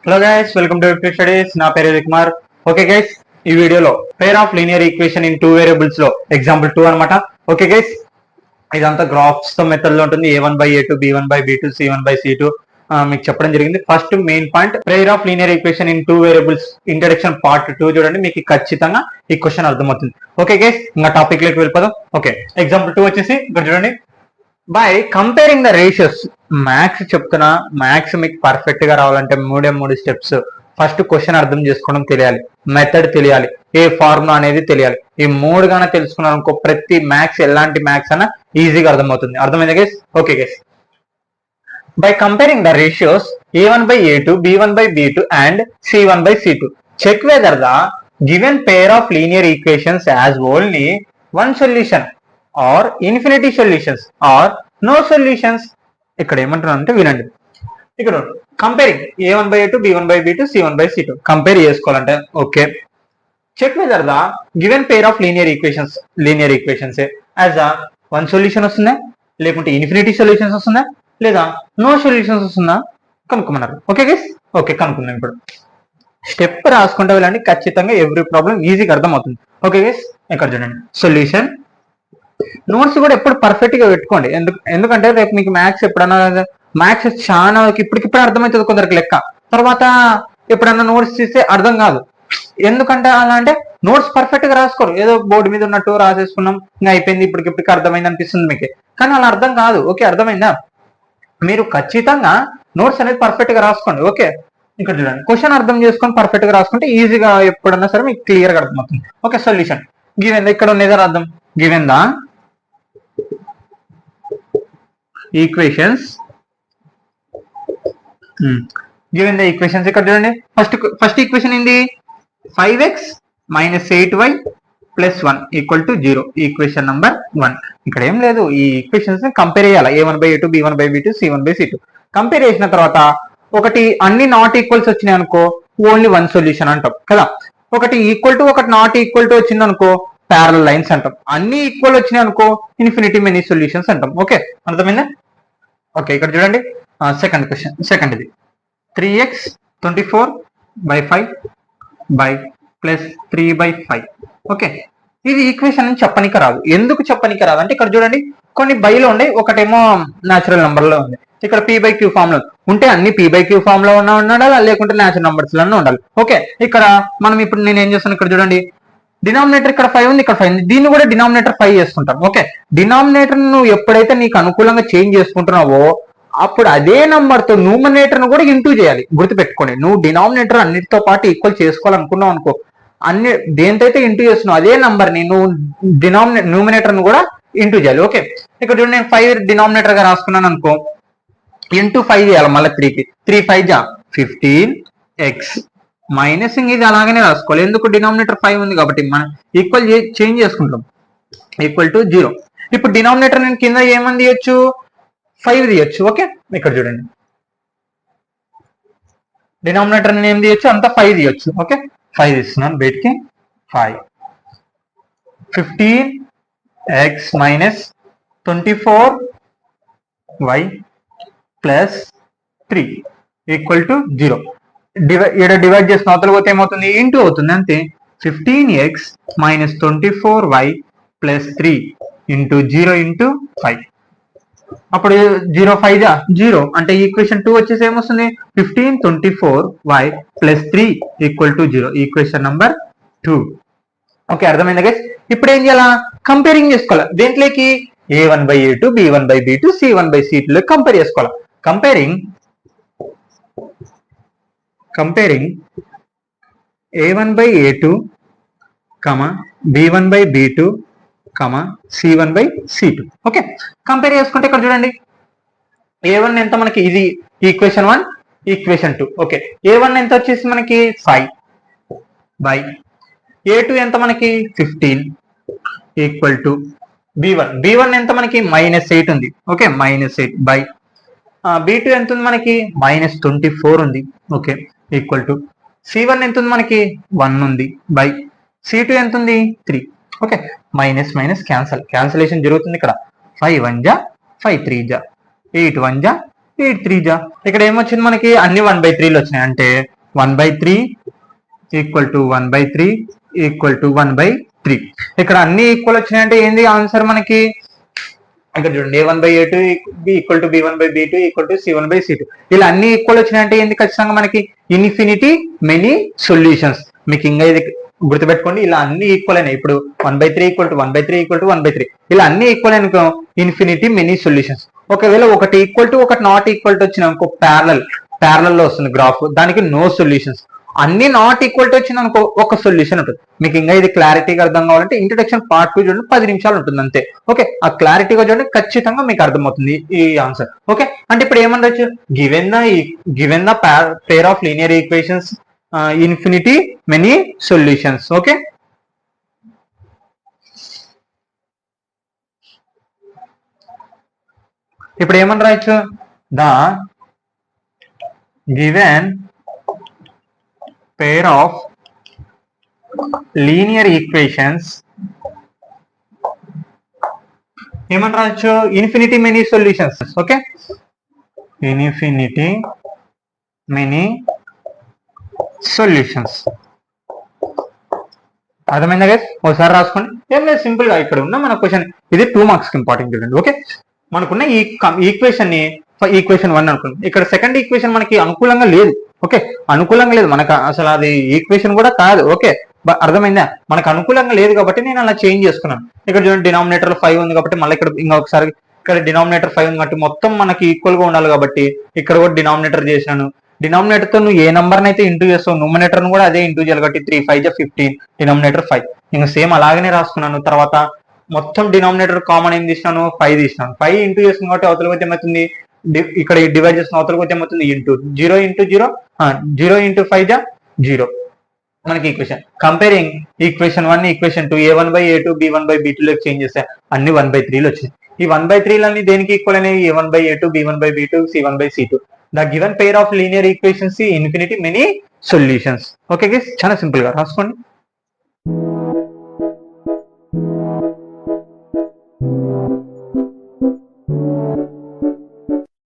Hello guys, welcome to victory studies. నా పేరు Ravi Kumar. Okay guys, ఈ వీడియోలో పేర్ of linear equation in two variables లో ఎగ్జాంపుల్ 2 అనమాట. ఓకే గైస్, ఇదంతా గ్రాఫ్స్ తో మెథడ్ లో ఉంటుంది. A1/A2, B1/B2, C1/C2 మీకు చెప్పడం జరిగింది. First main point, pair of linear equation in two variables introduction part 2 చూడండి, మీకు ఖచ్చితంగా ఈ క్వశ్చన్ అర్థమవుతుంది. ఓకే గైస్, ఇంకా టాపిక్ లోకి వెళ్ళిపోదాం. ఓకే, ఎగ్జాంపుల్ 2 వచ్చేసి ఇక్కడ చూడండి. By comparing the ratios, maths చెప్తున్నా, మ్యాథ్స్ మీకు పర్ఫెక్ట్ గా రావాలంటే మూడు స్టెప్స్. ఫస్ట్ క్వశ్చన్ అర్థం చేసుకోవడం తెలియాలి, మెథడ్ తెలియాలి, ఏ ఫార్ములా అనేది తెలియాలి. ఈ మూడు గానే తెలుసుకున్నాను అనుకో, ప్రతి మ్యాథ్స్ ఎలాంటి మ్యాథ్స్ అన్నా ఈజీగా అర్థమవుతుంది. అర్థమైందా guys? Okay guys, by comparing the ratios A1/A2, B1/B2 and C1/C2, check whether the given pair of linear equations has only one solution or infinity solutions or no solutions. ఇక్కడ ఏమంటున్నా అంటే వినండి, ఇక్కడ comparing A1/A2, B1/B2, C1/C2 compare చేసుకోవాలంటే okay, check whether the given pair of linear equations has a one solution వస్తుందా, లేకుంటే infinity solutions వస్తుందా, లేదా నో సొల్యూషన్స్ వస్తుందా కనుక్కోమన్నారు. ఓకే గైస్, ఓకే కనుక్కుందాం. ఇప్పుడు స్టెప్ రాసుకుంటే వెళ్ళండి, ఖచ్చితంగా ఎవ్రీ ప్రాబ్లం ఈజీగా అర్థం అవుతుంది. ఓకే గైస్, ఇక్కడ చూడండి సొల్యూషన్. నోట్స్ కూడా ఎప్పుడు పర్ఫెక్ట్ గా పెట్టుకోండి, ఎందుకంటే రేపు మీకు మ్యాథ్స్ ఎప్పుడన్నా, మ్యాథ్స్ చాలా ఇప్పటికిప్పుడు అర్థమవుతుంది కొందరికి లెక్క, తర్వాత ఎప్పుడన్నా నోట్స్ తీస్తే అర్థం కాదు. ఎందుకంటే అలా అంటే నోట్స్ పర్ఫెక్ట్ గా రాసుకోరు, ఏదో బోర్డు మీద ఉన్నట్టు రాసేసుకున్నాం, ఇంకా అయిపోయింది, ఇప్పటికిప్పటికి అర్థమైంది అనిపిస్తుంది మీకు, కానీ అలా అర్థం కాదు. ఓకే, అర్థమైందా? మీరు ఖచ్చితంగా నోట్స్ అనేది పర్ఫెక్ట్ గా రాసుకోండి. ఓకే, ఇక్కడ చూడండి, క్వశ్చన్ అర్థం చేసుకొని పర్ఫెక్ట్ గా రాసుకుంటే ఈజీగా ఎప్పుడన్నా సరే మీకు క్లియర్ గా అర్థమవుతుంది. ఓకే, సొల్యూషన్ గివెన్ ఇక్కడ ఉన్నది అర్థం, given the equations, given the equations. ఇక్కడ చూడండి, ఫస్ట్ ఈక్వేషన్ ఏంది? 5x - 8y + 1 = 0. Equation number 1. ఇక్కడ ఏం లేదు, ఈ ఈక్వేషన్స్ కంపేర్ చేయాలి. A1/A2, B1/B2, C1/C2 కంపేర్ చేసిన తర్వాత ఒకటి అన్ని నాట్ ఈక్వల్స్ వచ్చినాయి అనుకో, ఓన్లీ వన్ సొల్యూషన్ అంటాం కదా. ఒకటి ఈక్వల్ టు ఒకటి నాట్ ఈక్వల్ టు వచ్చింది అనుకో, ప్యారలల్ లైన్స్ అంటాం. అన్ని ఈక్వల్ వచ్చినాయి అనుకో, ఇన్ఫినిటీ మెనీ సొల్యూషన్స్ అంటాం. ఓకే, అర్థమైందా? ఓకే, ఇక్కడ చూడండి సెకండ్ క్వశ్చన్, సెకండ్ ఇది 3x 24/5 + 3/5. ఓకే, ఇది ఈక్వేషన్ అని చెప్పనిక రాదు. ఎందుకు చెప్పనిక రాదు అంటే ఇక్కడ చూడండి, కొన్ని బైలో ఉండే, ఒకటేమో న్యాచురల్ నంబర్ లో ఉంది. ఇక్కడ P/Q ఫామ్ లో ఉంటే అన్ని P/Q ఫామ్ లో ఉండాలి, లేకుంటే న్యాచురల్ నంబర్స్ లోనే ఉండాలి. ఓకే, ఇక్కడ మనం ఇప్పుడు నేను ఏం చేస్తాను, ఇక్కడ చూడండి డినామినేటర్ ఇక్కడ 5 ఉంది, ఇక్కడ 5 ఉంది, దీన్ని కూడా డినామినేటర్ 5 చేసుకుంటాం. ఓకే, డినామినేటర్ నువ్వు ఎప్పుడైతే నీకు అనుకూలంగా చేంజ్ చేసుకుంటున్నావో అప్పుడు అదే నంబర్ తో న్యూమరేటర్ ను కూడా ఇంటూ చేయాలి. గుర్తుపెట్టుకోండి, నువ్వు డినామినేటర్ అన్నిటితో పాటు ఈక్వల్ చేసుకోవాలనుకున్నావు అనుకో, అన్ని దేంతైతే ఇంటూ చేస్తున్నావు అదే నంబర్ ని నువ్వు న్యూమరేటర్ ను కూడా ఇంటూ చేయాలి. ఓకే, ఇక్కడ చూడండి, నేను 5 డినామినేటర్ గా రాసుకున్నాను అనుకో, ఇంటూ 5 చేయాలి మళ్ళీ 3కి. 3 × 5 = 15x మైనస్ ఇది అలాగనే రాసుకోవాలి, ఎందుకు డినామినేటర్ 5 ఉంది కాబట్టి మనం ఈక్వల్ చేంజ్ చేసుకుంటాం, = 0. ఇప్పుడు డినామినేటర్ నేను కింద ఏమని తీయొచ్చు, 5 తీయొచ్చు. ఓకే, ఇక్కడ చూడండి డినామినేటర్ నేను ఏం తీయొచ్చు, అంతా 5 తీయొచ్చు. ఓకే, 5 తీస్తున్నాను బయటికి. 5 15x - 24y + 3 = 0. డివైడ్ చేసిన అవతల పోతే ఏమవుతుంది, ఇంటూ అవుతుంది అంతే. 15x - 24y + 3 × 0 × 5. అప్పుడు 0 × 5 = 0, అంటే ఈక్వేషన్ 2 వచ్చేసి ఏమొస్తుంది, 15 24y + 3 = 0. Equation number 2. ఓకే, అర్థమైందా గైస్? ఇప్పుడు ఏం చేయాలా, కంపేరింగ్ చేసుకోవాలి. దేంట్లోకి? A1/A2, B1/B2, C1/C2 కంపేర్ చేసుకోవాలి. Comparing A1/A2, B1/B2, C1/C2. Okay, compare చేసుకుంటే ఇక్కడ చూడండి, A1 ఎంత మనకి, ఇది ఈక్వేషన్ 1, ఈక్వేషన్ 2. ఓకే, A1 ఎంత వచ్చేసి మనకి 5 A2 ఎంత మనకి 15 = B1 ఎంత మనకి -8 ఉంది. ఓకే, -8 B2 ఎంత ఉంది మనకి -24 ఉంది. ఓకే, = C1 ఎంత ఉంది మనకి 1 ఉంది C2 ఎంత ఉంది 3. ఓకే, మైనస్ క్యాన్సలేషన్ జరుగుతుంది ఇక్కడ. 5 1 జా 5 3 జా 8 1 జా 8 3 జా. ఇక్కడ ఏమొచ్చింది మనకి అన్ని 1/3 వచ్చినాయి, అంటే 1/3 ఈక్వల్ టు 1/3 ఈక్వల్ టు 1/3. ఇక్కడ అన్ని ఈక్వల్ వచ్చినాయి అంటే ఏంది ఆన్సర్ మనకి? ఇక్కడ చూడండి A1/A2 equal to B1/B2 equal to C1/C2. ఇలా అన్ని ఈక్వల్ వచ్చినాయంటే ఏంది? ఖచ్చితంగా మనకి ఇన్ఫినిటీ మెనీ సొల్యూషన్స్. మీకు ఇంకా ఇది గుర్తుపెట్టుకోండి, ఇలా అన్ని ఈక్వల్ అయినాయి. ఇప్పుడు 1/3 ఈక్వల్ టు 1/3 ఈక్వల్ టు 1/3, ఇలా అన్ని ఈక్వల్ అనుకో ఇన్ఫినిటీ మెనీ సొల్యూషన్స్. ఒకవేళ ఒకటి ఈక్వల్ టు ఒకటి నాట్ ఈక్వల్ టు వచ్చిన అనుకో ప్యారలల్ లో వస్తుంది గ్రాఫ్, దానికి నో సొల్యూషన్స్. అన్ని నాట్ ఈక్వల్ టు వచ్చింది అనుకో ఒక సొల్యూషన్ ఉంటుంది. మీకు ఇంకా ఇది క్లారిటీగా అర్థం కావాలంటే ఇంట్రడక్షన్ పార్ట్ 2 చూడండి, 10 నిమిషాలు ఉంటుంది అంతే. ఓకే, ఆ క్లారిటీగా చూడండి, ఖచ్చితంగా మీకు అర్థమవుతుంది ఈ ఆన్సర్. ఓకే, అంటే ఇప్పుడు ఏమనొచ్చు? Given the pair of linear equations infinity many solutions. Okay, ఇప్పుడు ఏమని రాయొచ్చు? The given pair of linear equations ఏమని రాయొచ్చు? Infinity many solutions. Okay, infinity many solutions. అర్థమైందా గైస్? ఒకసారి రాసుకోండి. ఏం లేదు, సింపుల్ గా ఇక్కడ ఉన్న మన క్వశ్చన్ ఇది 2 మార్క్స్ ఇంపార్టెంట్ చూడండి. ఓకే, మనకున్న ఈ ఈక్వేషన్ ని ఈక్వేషన్ 1 అనుకోండి. ఇక్కడ సెకండ్ ఈక్వేషన్ మనకి అనుకూలంగా లేదు. ఓకే, అనుకూలంగా లేదు మనకు, అసలు అది ఈక్వేషన్ కూడా కాదు. ఓకే, అర్థమైందా? మనకు అనుకూలంగా లేదు కాబట్టి నేను అలా చేంజ్ చేసుకున్నాను. ఇక్కడ చూడండి డినామినేటర్ 5 ఉంది కాబట్టి మళ్ళీ ఇక్కడ ఇంకొకసారి ఇక్కడ డినామినేటర్ 5 ఉంది కాబట్టి మొత్తం మనకి ఈక్వల్ గా ఉండాలి కాబట్టి ఇక్కడ కూడా డినామినేటర్ చేశాను. డినామినేటర్ తో నువ్వు ఏ నంబర్ అయితే ఇంటూ చేస్తావు, న్యూమరేటర్ కూడా అదే ఇంటూ చేయాలి కాబట్టి 3 5 15, డినామినేటర్ 5. ఇంకా సేమ్ అలాగనే రాసుకున్నాను. తర్వాత మొత్తం డినామినేటర్ కామన్ ఏం తీసినాను? 5 తీసినాను. 5 ఇంటూ చేస్తుంది కాబట్టి అవతల పోతే ఏమవుతుంది? ఇక్కడ డివైడ్ చేసిన అవతల పోతే ఏమవుతుంది? ఇంటూ 0 ఇంటూ 0 0 ఇంటూ 5 జా 0. మనకి equation comparing equation 1 equation 2 A1/A2 B1/B2 లోకి చేంజ్ చేస్తే అన్ని 1/3 వచ్చినాయి. ఈ 1/3 అన్ని దేనికి ఈక్వల్ అనేవి? A1/A2 B1/B2 C1/C2. The given pair of linear equations infinity many solutions. Okay guys, చాలా సింపుల్ గా రాసుకోండి.